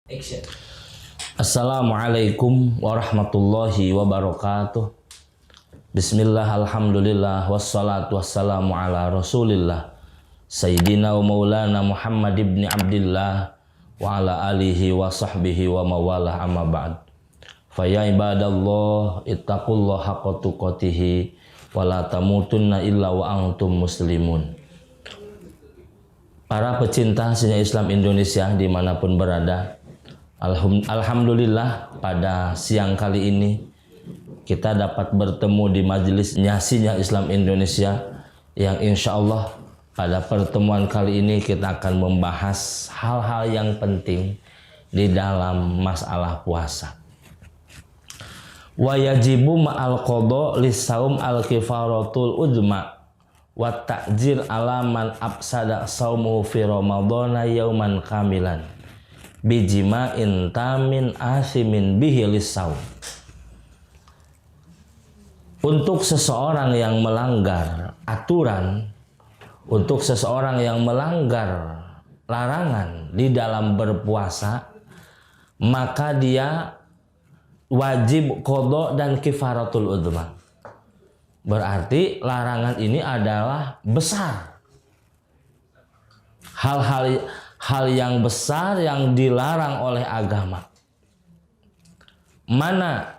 Action. Assalamualaikum warahmatullahi wabarakatuh. Bismillah, alhamdulillah, wassalatu wassalamu ala rasulillah Sayyidina wa maulana Muhammad ibn Abdillah wa ala alihi wa sahbihi wa mawalah amma ba'd. Faya ibadallah ittaqullah haqqa tuqatihi wa la tamutunna illa wa antum muslimun. Para pecinta seni Islam Indonesia dimanapun berada, Alhamdulillah pada siang kali ini kita dapat bertemu di majelis Nyasinya Islam Indonesia yang insya Allah pada pertemuan kali ini kita akan membahas hal-hal yang penting di dalam masalah puasa. Wa yajibu ma'al qada lisaum al-kifaratul ujma wa ta'jir alaman absada saumuhu fi ramadhana yauman kamilan bijima'in tamin asimin bihi lisaum. Untuk seseorang yang melanggar aturan, untuk seseorang yang melanggar larangan di dalam berpuasa, maka dia wajib qada dan kifaratul udma. Berarti larangan ini adalah besar. Hal yang besar yang dilarang oleh agama. Mana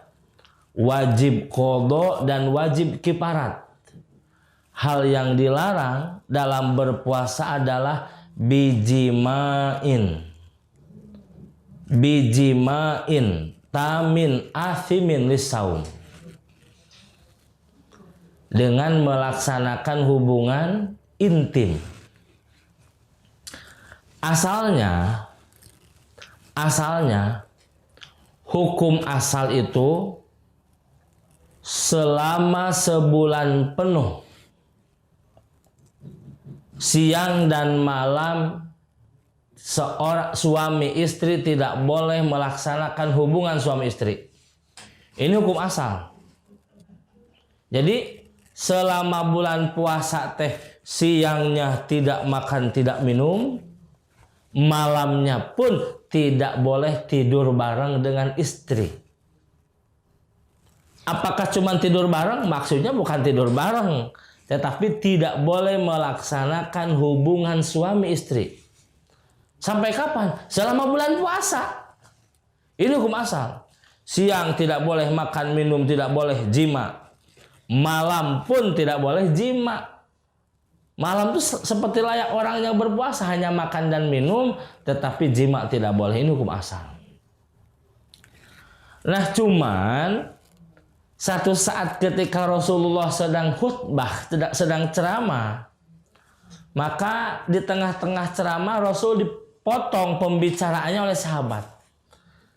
wajib qada dan wajib kifarat. Hal yang dilarang dalam berpuasa adalah bijima'in tamin athimin lisaum, dengan melaksanakan hubungan intim. Asalnya hukum asal itu selama sebulan penuh, siang dan malam, seorang suami istri tidak boleh melaksanakan hubungan suami istri. Ini hukum asal. Jadi selama bulan puasa siangnya tidak makan tidak minum, malamnya pun tidak boleh tidur bareng dengan istri. Apakah cuma tidur bareng? Maksudnya bukan tidur bareng, tetapi tidak boleh melaksanakan hubungan suami istri. Sampai kapan? Selama bulan puasa. Ini hukum asal. Siang tidak boleh makan minum, tidak boleh jima. Malam pun tidak boleh jima. Malam itu seperti layak orang yang berpuasa, hanya makan dan minum, tetapi jima tidak boleh. Ini hukum asal. Nah, cuman satu saat ketika Rasulullah sedang khutbah, sedang ceramah, maka di tengah-tengah ceramah Rasul dipotong pembicaraannya oleh sahabat.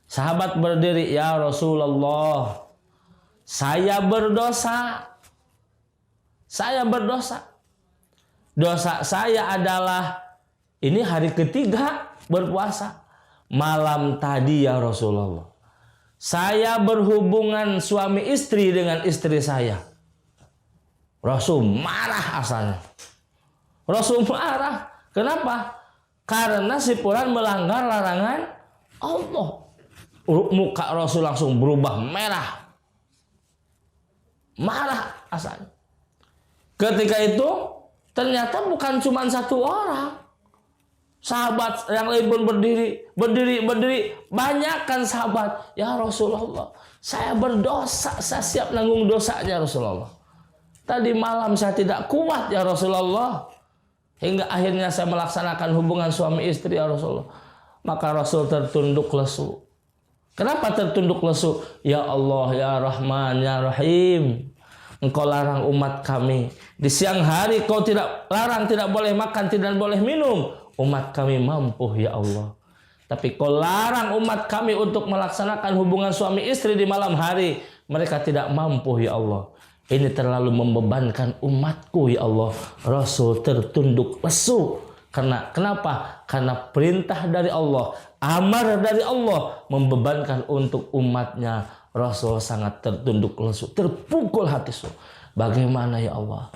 Sahabat berdiri, "Ya Rasulullah, saya berdosa. Saya berdosa. Dosa saya adalah ini hari ketiga berpuasa. Malam tadi ya Rasulullah, saya berhubungan suami istri dengan istri saya." Rasul marah asalnya. Rasul marah. Kenapa? Karena si fulan melanggar larangan Allah. Muka Rasul langsung berubah merah. Marah asalnya. Ketika itu ternyata bukan cuma satu orang. Sahabat yang lain pun berdiri. Banyakkan sahabat. "Ya Rasulullah, saya berdosa. Saya siap nanggung dosanya Rasulullah. Tadi malam saya tidak kuat ya Rasulullah. Hingga akhirnya saya melaksanakan hubungan suami istri ya Rasulullah." Maka Rasul tertunduk lesu. Kenapa tertunduk lesu? "Ya Allah, ya Rahman, ya Rahim, Engkau larang umat kami. Di siang hari kau tidak larang, tidak boleh makan, tidak boleh minum. Umat kami mampu ya Allah. Tapi kau larang umat kami untuk melaksanakan hubungan suami istri di malam hari. Mereka tidak mampu ya Allah. Ini terlalu membebankan umatku ya Allah." Rasul tertunduk lesu. Kenapa? Karena perintah dari Allah, amar dari Allah membebankan untuk umatnya. Rasul sangat tertunduk lesu, terpukul hati Rasul. Bagaimana ya Allah?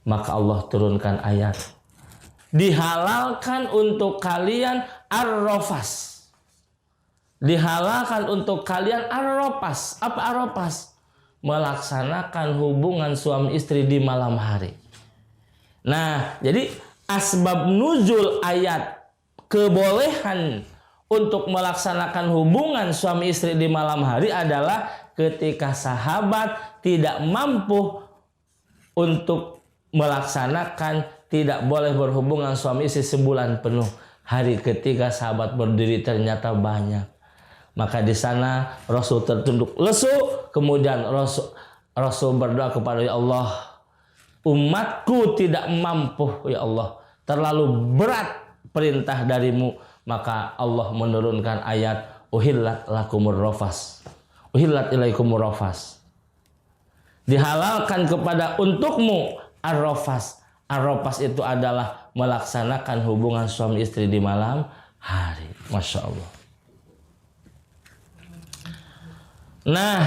Maka Allah turunkan ayat. Dihalalkan untuk kalian ar-rafas. dihalalkan untuk kalian arrofas. Apa arrofas? Melaksanakan hubungan suami istri di malam hari. Nah, jadi asbab nuzul ayat kebolehan untuk melaksanakan hubungan suami istri di malam hari adalah ketika sahabat tidak mampu untuk melaksanakan, tidak boleh berhubungan suami istri sebulan penuh. Hari ketiga sahabat berdiri ternyata banyak. Maka di sana Rasul tertunduk lesu, kemudian Rasul berdoa kepada ya Allah, umatku tidak mampu ya Allah, terlalu berat perintah darimu. Maka Allah menurunkan ayat uhillat lakumur rafas, uhillat ilaikumur rafas, dihalalkan kepada untukmu ar-rafas. Ar-rafas itu adalah melaksanakan hubungan suami istri di malam hari. Masya Allah. Nah,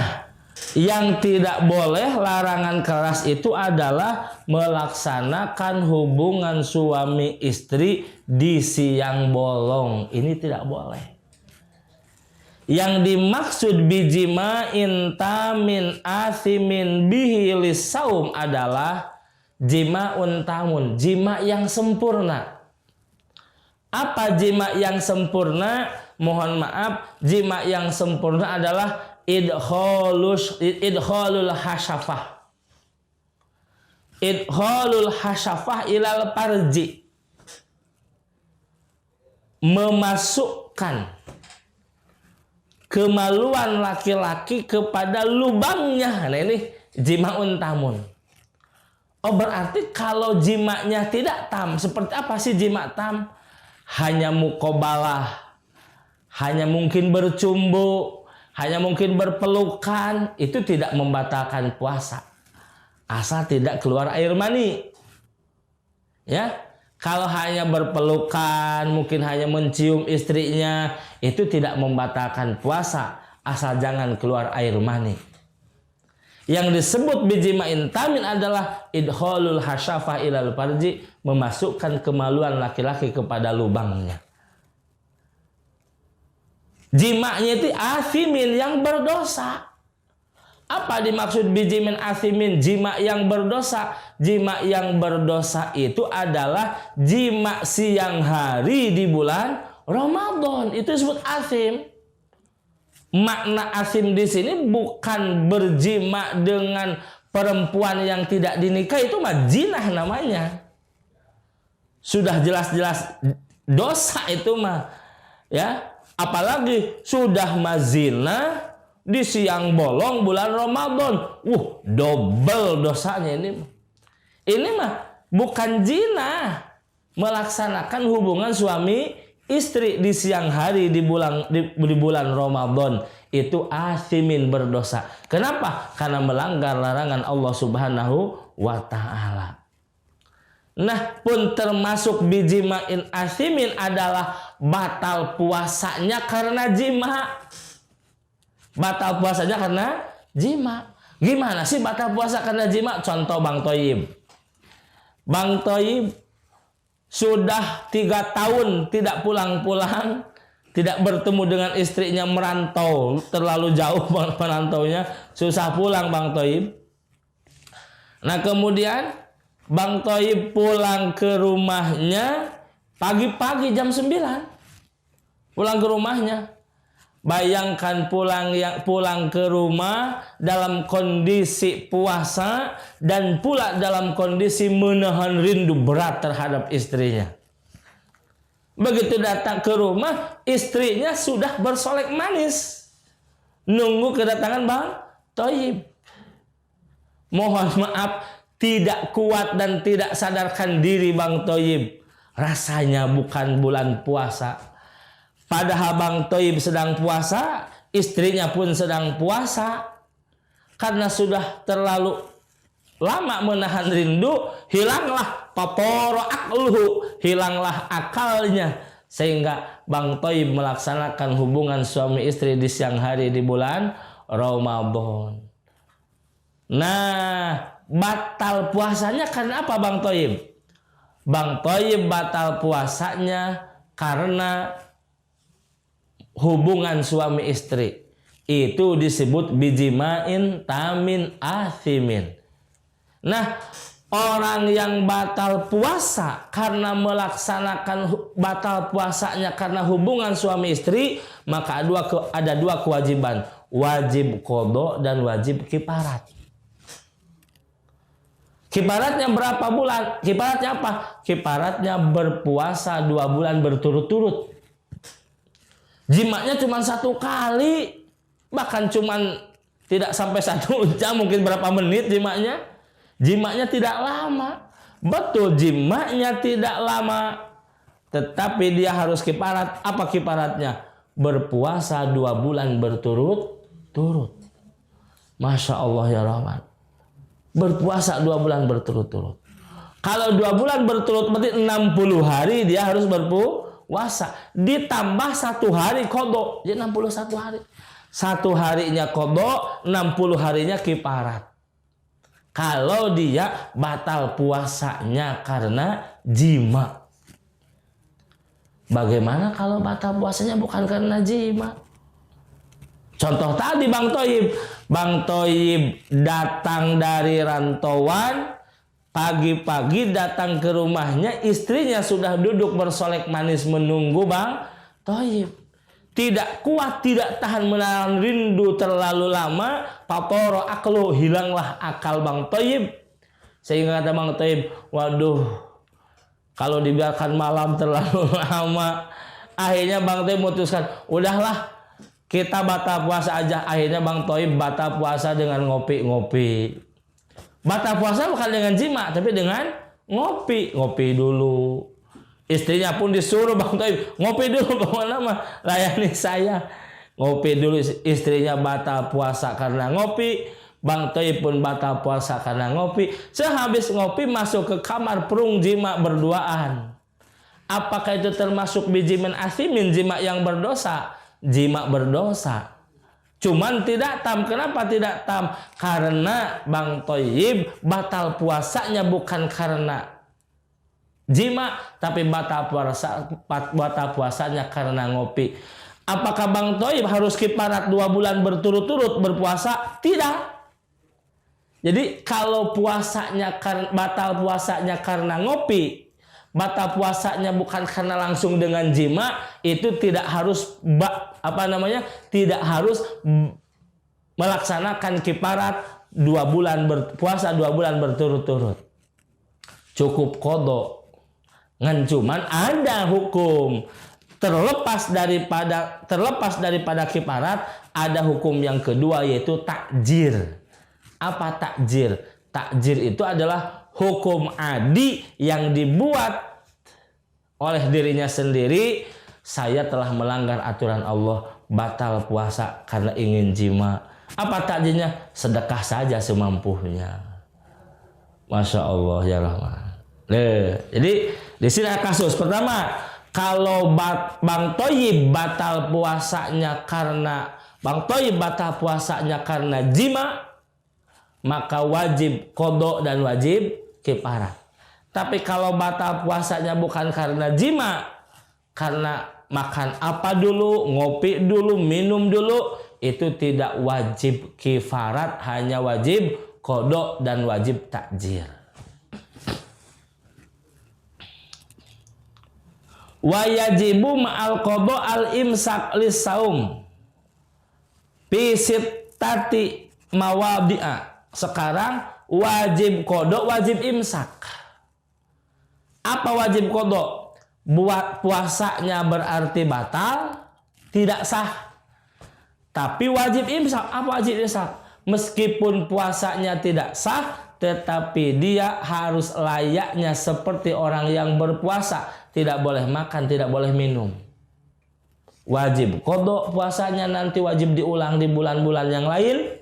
yang tidak boleh, larangan keras itu adalah melaksanakan hubungan suami istri di siang bolong. Ini tidak boleh. Yang dimaksud bijima'in tamin asimin bihi lisaum adalah jima'un tamun, jima yang sempurna. Apa jima yang sempurna? Mohon maaf, jima yang sempurna adalah idkhalul hasyafah. Idkhalul hasyafah ilal farji. Memasukkan kemaluan laki-laki kepada lubangnya. Nah ini jima'un tamun. Oh berarti kalau jimaknya tidak tam, seperti apa sih jima tam? Hanya mukobalah, hanya mungkin bercumbu, hanya mungkin berpelukan, itu tidak membatalkan puasa. Asal tidak keluar air mani. Ya, kalau hanya berpelukan, mungkin hanya mencium istrinya, itu tidak membatalkan puasa. Asal jangan keluar air mani. Yang disebut bijima'in tamin adalah idkhalul hasyafah ilal farji, memasukkan kemaluan laki-laki kepada lubangnya. Jimaknya itu asimin, yang berdosa. Apa dimaksud bijimin asimin? Jima yang berdosa. Jima yang berdosa itu adalah jima siang hari di bulan Ramadan. Itu disebut asim. Makna asim di sini bukan berjima dengan perempuan yang tidak dinikahi, itu mah jinah namanya. Sudah jelas-jelas dosa itu mah, ya. Apalagi sudah mazina di siang bolong bulan Ramadan. Double dosanya ini. Ini mah bukan zina, melaksanakan hubungan suami istri di siang hari di bulan Ramadan. Itu asimin, berdosa. Kenapa? Karena melanggar larangan Allah Subhanahu wa ta'ala. Nah, pun termasuk bijima'in asimin adalah batal puasanya karena jima. Batal puasanya karena jima. Gimana sih batal puasa karena jima? Contoh Bang Toyib. Bang Toyib sudah 3 tahun tidak pulang-pulang, tidak bertemu dengan istrinya, merantau terlalu jauh merantaunya, susah pulang Bang Toyib. Nah kemudian Bang Toyib pulang ke rumahnya pagi-pagi jam 9. Pulang ke rumahnya. Bayangkan pulang ke rumah dalam kondisi puasa dan pula dalam kondisi menahan rindu berat terhadap istrinya. Begitu datang ke rumah, istrinya sudah bersolek manis. Nunggu kedatangan Bang Toyib. Mohon maaf, tidak kuat dan tidak sadarkan diri Bang Toyib. Rasanya bukan bulan puasa. Padahal Bang Toyib sedang puasa, istrinya pun sedang puasa. Karena sudah terlalu lama menahan rindu, hilanglah paporo akluhu, hilanglah akalnya. Sehingga Bang Toyib melaksanakan hubungan suami istri di siang hari di bulan Ramadan. Nah, batal puasanya karena apa Bang Toyib? Bang Toyib batal puasanya karena hubungan suami istri itu disebut bijima'in tamin athimin. Nah, orang yang batal puasa karena melaksanakan batal puasanya karena hubungan suami istri, maka ada dua kewajiban, wajib qada dan wajib kifarat. Kifaratnya berapa bulan? Kifaratnya apa? Kifaratnya berpuasa 2 bulan berturut-turut. Jimaknya cuma 1 kali, bahkan cuma tidak sampai 1 jam, mungkin berapa menit jimaknya. Jimaknya tidak lama. Betul, jimaknya tidak lama. Tetapi dia harus kifarat. Apa kifaratnya? Berpuasa 2 bulan berturut-turut. Masya Allah ya Rahman. Berpuasa 2 bulan berturut-turut. Kalau 2 bulan berturut berarti 60 hari dia harus berpuasa. Ditambah 1 hari qada. Jadi 61 hari. 1 harinya qada, 60 harinya kifarat. Kalau dia batal puasanya karena jima. Bagaimana kalau batal puasanya bukan karena jima? Contoh tadi Bang Toyib. Bang Toyib datang dari rantauan, pagi-pagi datang ke rumahnya, istrinya sudah duduk bersolek manis menunggu Bang Toyib. Tidak kuat, tidak tahan menahan rindu terlalu lama, paporo aklu, hilanglah akal Bang Toyib. Sehingga kata Bang Toyib, waduh, kalau dibiarkan malam terlalu lama. Akhirnya Bang Toyib memutuskan, udahlah, kita batal puasa aja. Akhirnya Bang Toyib batal puasa dengan ngopi-ngopi. Batal puasa bukan dengan jima, tapi dengan ngopi. Ngopi dulu. Istrinya pun disuruh Bang Toyib, ngopi dulu bagaimana mah, layani saya. Ngopi dulu, istrinya batal puasa karena ngopi. Bang Toyib pun batal puasa karena ngopi. Sehabis ngopi masuk ke kamar perung jima berduaan. Apakah itu termasuk bijimin asimin, jima yang berdosa? Jima berdosa. Cuman tidak tam. Kenapa tidak tam? Karena Bang Toyib batal puasanya bukan karena jima, tapi batal puasanya karena ngopi. Apakah Bang Toyib harus kifarat 2 bulan berturut-turut berpuasa? Tidak. Jadi kalau puasanya batal puasanya karena ngopi, batal puasanya bukan karena langsung dengan jima, itu tidak harus tidak harus melaksanakan kifarat 2 bulan berpuasa 2 bulan berturut-turut. Cukup qada. Ngan cuman ada hukum terlepas daripada kifarat, ada hukum yang kedua yaitu takjir. Apa takjir? Takjir itu adalah hukum adi yang dibuat oleh dirinya sendiri. Saya telah melanggar aturan Allah, batal puasa karena ingin jima. Apa takjirnya? Sedekah saja semampunya. Masya Allah ya Rahman. Jadi di sini ada kasus pertama, kalau Bang Toyib batal puasanya karena jima, maka wajib qada dan wajib kifarat. Tapi kalau batal puasanya bukan karena jima, karena makan apa dulu, ngopi dulu, minum dulu, itu tidak wajib kifarat, hanya wajib qada dan wajib takjir. Wa yajibu ma'al qada al imsak lis saum fi sittati mawadi'a. Sekarang wajib qada, wajib imsak. Apa wajib qada? Buat puasanya berarti batal, tidak sah. Tapi wajib imsak. Apa wajib imsak? Meskipun puasanya tidak sah, tetapi dia harus layaknya seperti orang yang berpuasa. Tidak boleh makan, tidak boleh minum. Wajib qada puasanya, nanti wajib diulang di bulan-bulan yang lain.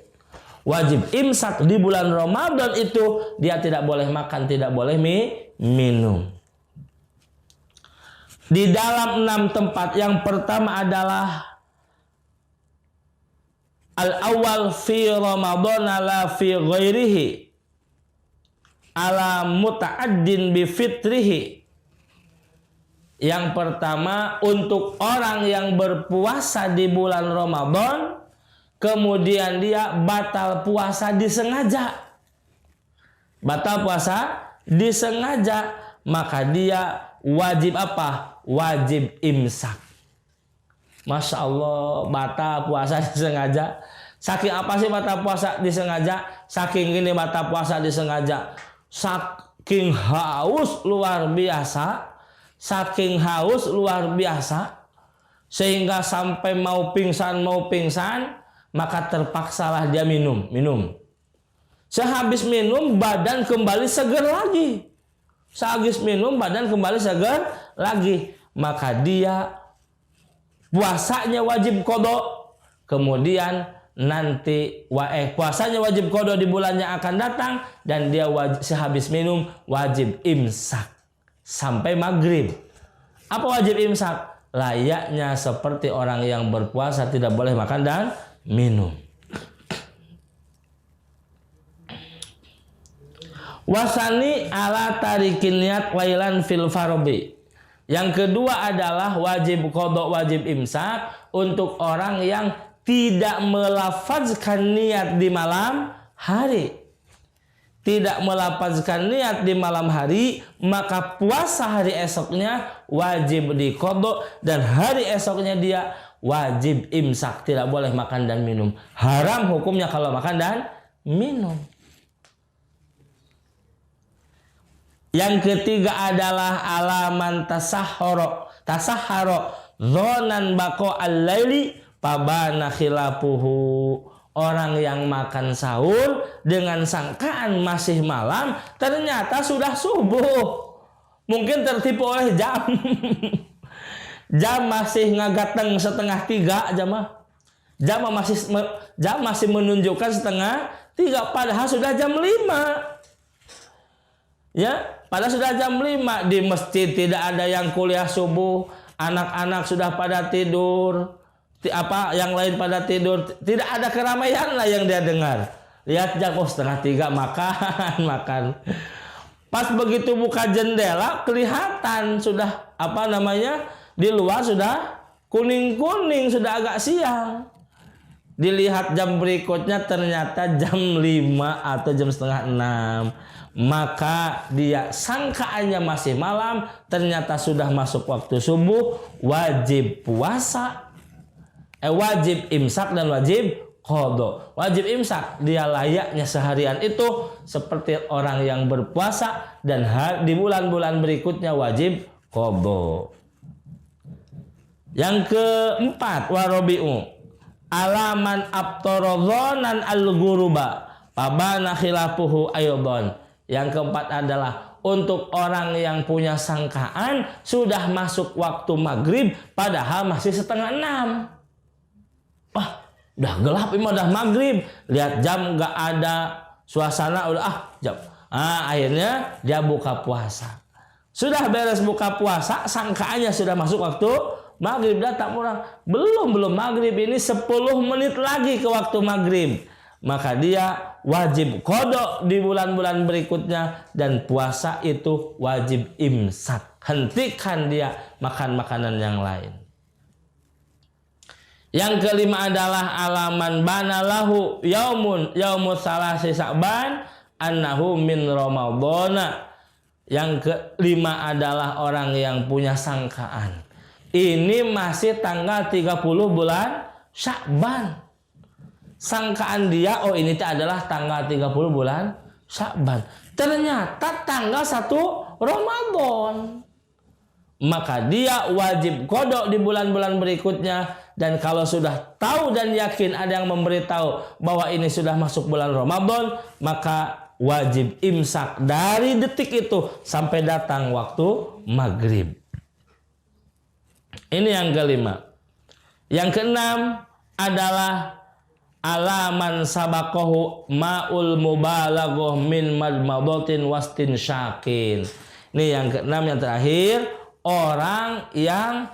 Wajib imsak di bulan Ramadan itu dia tidak boleh makan, tidak boleh minum. Di dalam 6 tempat, yang pertama adalah al-awwal fi Ramadan la fi ghairihi ala muta'addin bi fitrihi. Al-awwal fi Ramadan la fi ghairihi ala muta'addin bi fitrihi. Al-awwal fi Ramadan la fi ghairihi ala muta'addin bi fitrihi. Al-awwal fi Ramadan la fi ghairihi ala muta'addin bi fitrihi. Al-awwal fi Ramadan la fi ghairihi ala muta'addin bi fitrihi. Al-awwal fi Ramadan la fi ghairihi ala muta'addin bi fitrihi. Yang pertama, untuk orang yang berpuasa di bulan Ramadan, kemudian dia batal puasa disengaja. Batal puasa disengaja, maka dia wajib apa? Wajib imsak. Masya Allah, batal puasa disengaja. Saking apa sih batal puasa disengaja? Saking gini batal puasa disengaja. Saking haus luar biasa. Saking haus luar biasa. Sehingga sampai mau pingsan, maka terpaksalah dia minum. Sehabis minum, badan kembali segar lagi. Sehabis minum, badan kembali segar lagi. Maka dia puasanya wajib qadha. Kemudian nanti puasanya wajib qadha di bulan yang akan datang, dan dia sehabis minum wajib imsak sampai maghrib. Apa wajib imsak? Layaknya seperti orang yang berpuasa, tidak boleh makan dan minum. Wasani ala tarikin niat wailan fil farobi. Yang kedua adalah wajib qadha, wajib imsak untuk orang yang tidak melafazkan niat di malam hari. Tidak melafazkan niat di malam hari, maka puasa hari esoknya wajib diqadha, dan hari esoknya dia wajib imsak, tidak boleh makan dan minum. Haram hukumnya kalau makan dan minum. Yang ketiga adalah alaman tasahharo dzonan baqo al-laili pabana khilafuhu. Orang yang makan sahur dengan sangkaan masih malam, ternyata sudah subuh. Mungkin tertipu oleh jam. Jam masih ngagateng 2:30 jam masih menunjukkan 2:30, padahal sudah jam 5. Ya, padahal sudah jam 5. Di masjid tidak ada yang kuliah subuh, anak-anak sudah pada tidur, yang lain pada tidur, tidak ada keramaian lah yang dia dengar. Lihat jam 2:30 makan. Pas begitu buka jendela, kelihatan sudah di luar sudah kuning-kuning, sudah agak siang. Dilihat jam berikutnya ternyata jam 5 atau jam 5:30. Maka dia sangkaannya masih malam, ternyata sudah masuk waktu subuh, wajib puasa, wajib imsak dan wajib qadha. Wajib imsak, dia layaknya seharian itu seperti orang yang berpuasa, dan di bulan-bulan berikutnya wajib qadha. Yang keempat, warabi'u alaman abtaradzanan al-ghuruba pabana khilafuhu aydan. Yang keempat adalah untuk orang yang punya sangkaan sudah masuk waktu maghrib padahal masih 5:30. Wah, udah gelap, ini udah maghrib. Lihat jam gak ada suasana, udah jam. Akhirnya dia buka puasa. Sudah beres buka puasa, sangkaannya sudah masuk waktu maghrib, datang orang. Belum maghrib, ini 10 menit lagi ke waktu maghrib. Maka dia wajib qadha di bulan-bulan berikutnya, dan puasa itu wajib imsak. Hentikan dia makan makanan yang lain. Yang kelima adalah alaman banalahu yaumus salasi Sa'ban annahu min Ramadhana. Yang kelima adalah orang yang punya sangkaan, ini masih tanggal 30 bulan Sya'ban. Sangkaan dia, ini adalah tanggal 30 bulan Sya'ban. Ternyata tanggal 1 Ramadan. Maka dia wajib qadha di bulan-bulan berikutnya. Dan kalau sudah tahu dan yakin ada yang memberitahu bahwa ini sudah masuk bulan Ramadan, maka wajib imsak dari detik itu sampai datang waktu maghrib. Ini yang kelima. Yang keenam adalah alaman sabaqahu ma'ul mubalaghah min madmadatin wastin syakin. Ini yang keenam, yang terakhir, orang yang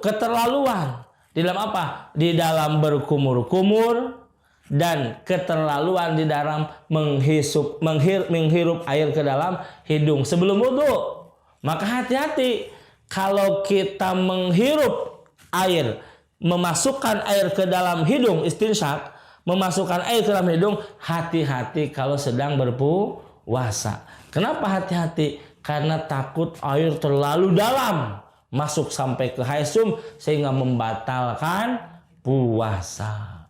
keterlaluan di dalam apa? Di dalam berkumur-kumur, dan keterlaluan di dalam menghirup air ke dalam hidung sebelum wudu. Maka hati-hati, kalau kita menghirup air, memasukkan air ke dalam hidung, istinsyak, memasukkan air ke dalam hidung, hati-hati kalau sedang berpuasa. Kenapa hati-hati? Karena takut air terlalu dalam masuk sampai ke haisum sehingga membatalkan puasa.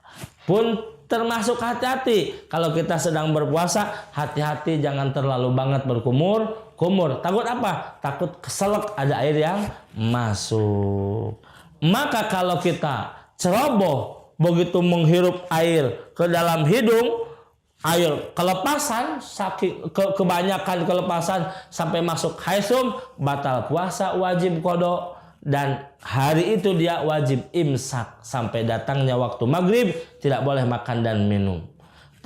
Pun termasuk hati-hati kalau kita sedang berpuasa, hati-hati jangan terlalu banget berkumur-kumur. Takut apa? Takut keselak ada air yang masuk. Maka kalau kita ceroboh begitu menghirup air ke dalam hidung, air kelepasan, kebanyakan kelepasan sampai masuk haisum, batal puasa, wajib qada. Dan hari itu dia wajib imsak sampai datangnya waktu maghrib, tidak boleh makan dan minum.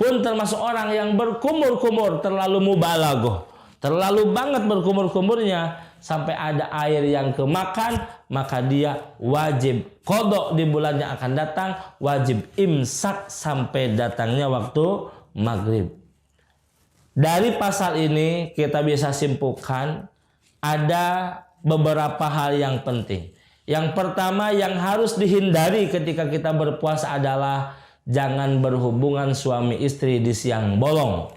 Pun termasuk orang yang berkumur-kumur, terlalu mubalaghah, terlalu banget berkumur-kumurnya sampai ada air yang kemakan, maka dia wajib qada di bulan yang akan datang, wajib imsak sampai datangnya waktu maghrib. Dari pasal ini kita bisa simpulkan ada beberapa hal yang penting. Yang pertama yang harus dihindari ketika kita berpuasa adalah jangan berhubungan suami istri di siang bolong.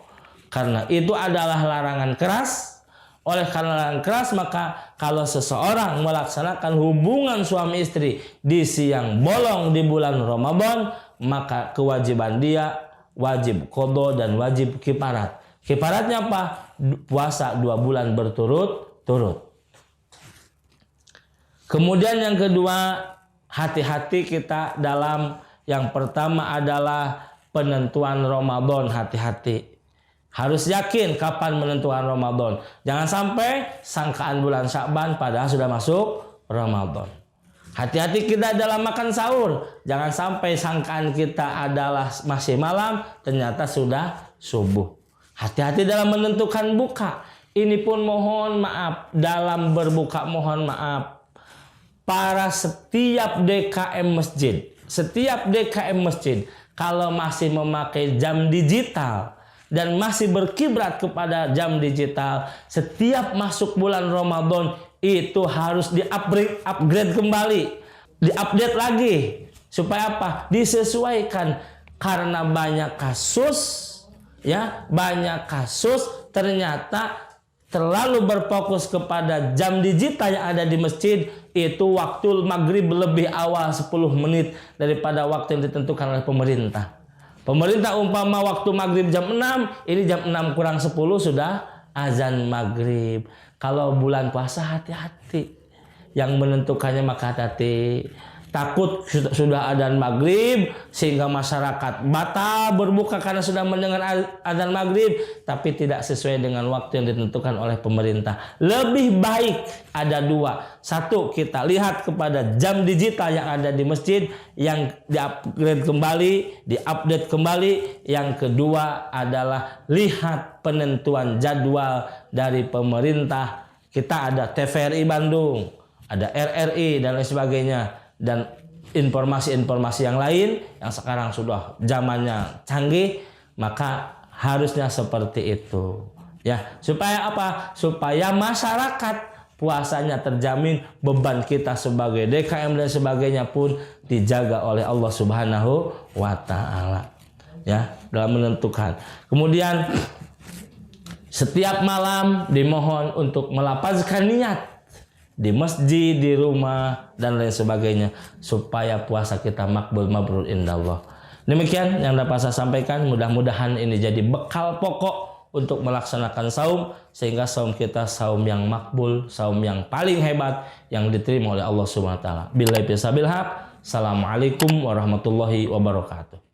Karena itu adalah larangan keras. Oleh karena larangan keras, maka kalau seseorang melaksanakan hubungan suami istri di siang bolong di bulan Ramadan, maka kewajiban dia wajib qada dan wajib kifarat. Kifaratnya apa? Puasa 2 bulan berturut-turut. Kemudian yang kedua, hati-hati kita dalam yang pertama adalah penentuan Ramadan, hati-hati. Harus yakin kapan menentukan Ramadan. Jangan sampai sangkaan bulan Sya'ban padahal sudah masuk Ramadan. Hati-hati kita dalam makan sahur. Jangan sampai sangkaan kita adalah masih malam, ternyata sudah subuh. Hati-hati dalam menentukan buka. Ini pun mohon maaf, dalam berbuka mohon maaf. Para setiap DKM masjid, kalau masih memakai jam digital dan masih berkiblat kepada jam digital, setiap masuk bulan Ramadan itu harus upgrade kembali, diupdate lagi. Supaya apa? Disesuaikan. Karena banyak kasus ternyata terlalu berfokus kepada jam digital yang ada di masjid, itu waktu maghrib lebih awal 10 menit daripada waktu yang ditentukan oleh pemerintah. Pemerintah umpama waktu maghrib jam 6, ini jam 6 kurang 10 sudah azan maghrib. Kalau bulan puasa hati-hati. Yang menentukannya maka hati-hati. Takut sudah adzan maghrib sehingga masyarakat batal berbuka karena sudah mendengar adzan maghrib, tapi tidak sesuai dengan waktu yang ditentukan oleh pemerintah. Lebih baik ada 2. 1, kita lihat kepada jam digital yang ada di masjid yang diupgrade kembali, diupdate kembali. Yang kedua adalah lihat penentuan jadwal dari pemerintah. Kita ada TVRI Bandung, ada RRI dan lain sebagainya. Dan informasi-informasi yang lain yang sekarang sudah zamannya canggih, maka harusnya seperti itu. Ya, supaya apa? Supaya masyarakat puasanya terjamin, beban kita sebagai DKM dan sebagainya pun dijaga oleh Allah Subhanahu wa taala. Ya, dalam menentukan. Kemudian setiap malam dimohon untuk melapazkan niat di masjid, di rumah, dan lain sebagainya, supaya puasa kita makbul mabrur indallah. Demikian yang dapat saya sampaikan. Mudah-mudahan ini jadi bekal pokok untuk melaksanakan saum, sehingga saum kita saum yang makbul, saum yang paling hebat, yang diterima oleh Allah Subhanahu wa taala. Billahi taufiq. Assalamualaikum warahmatullahi wabarakatuh.